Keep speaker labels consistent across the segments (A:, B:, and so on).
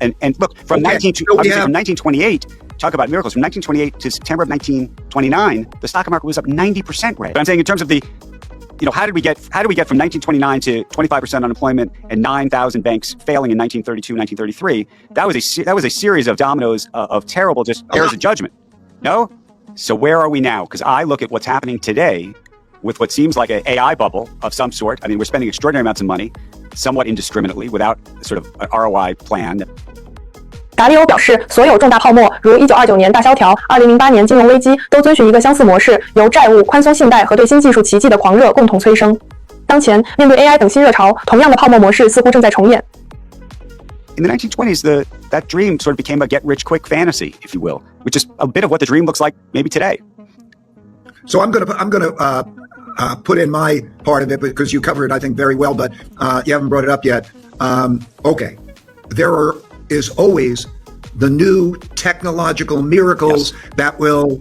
A: And look, from 1928, talk about miracles. From 1928 to September of 1929, the stock market was up 90%, Ray. But I'm saying in terms of the, how did we get from 1929 to 25% unemployment and 9,000 banks failing in 1932, 1933? That was a series of dominoes of terrible just errors of judgment. No? So where are we now? Because I look at what's happening today with what seems like an AI bubble of some sort. I mean, we're spending extraordinary amounts of money, somewhat indiscriminately, without sort of an ROI plan.
B: 达里欧表示，所有重大泡沫，如1929年大萧条、2008年金融危机，都遵循一个相似模式，由债务、宽松信贷和对新技术奇迹的狂热共同催生。当前，面对 AI 等新热潮，同样的泡沫模式似乎正在重演。
A: In the 1920s, that dream sort of became a get-rich-quick fantasy, if you will, which is a bit of what the dream looks like maybe today.
C: So I'm gonna put in my part of it because you covered it, I think, very well, but you haven't brought it up yet. Okay, there is always the new technological miracles that will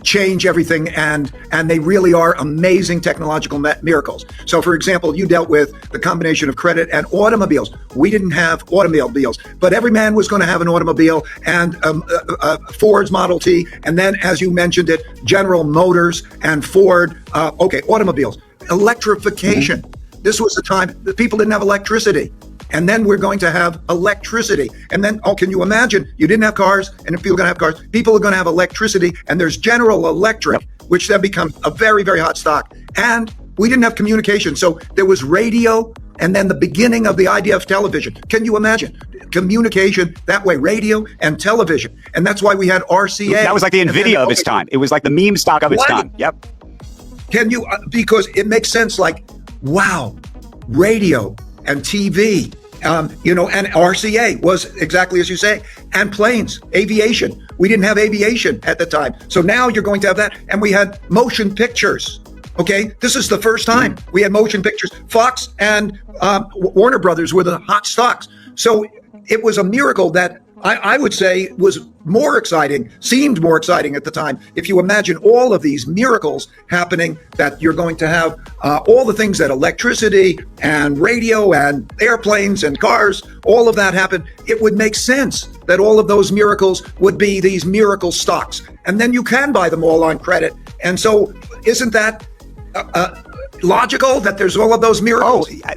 C: change everything, and they really are amazing technological miracles. So, for example, you dealt with the combination of credit and automobiles. We didn't have automobiles, but every man was going to have an automobile, and Ford's Model T, and then, as you mentioned it, General Motors and Ford. Automobiles, electrification. This was the time that people didn't have electricity. And then we're going to have electricity. And then, can you imagine? You didn't have cars, and if people are going to have cars, people are going to have electricity. And there's General Electric, which then becomes a very, very hot stock. And we didn't have communication. So there was radio, and then the beginning of the idea of television. Can you imagine? Communication that way, radio and television. And that's why we had RCA.
A: That was like the NVIDIA of its time. It was like the meme stock of its time. Yep.
C: Can you, because it makes sense, like, wow, radio and TV, and RCA was exactly as you say, and planes, aviation. We didn't have aviation at the time. So now you're going to have that. And we had motion pictures. Okay, this is the first time we had motion pictures. Fox and Warner Brothers were the hot stocks. So it was a miracle that I would say was more exciting, seemed more exciting at the time. If you imagine all of these miracles happening, that you're going to have all the things that electricity and radio and airplanes and cars, all of that happen, it would make sense that all of those miracles would be these miracle stocks. And then you can buy them all on credit. And so isn't that logical that there's all of those miracles?
A: Oh,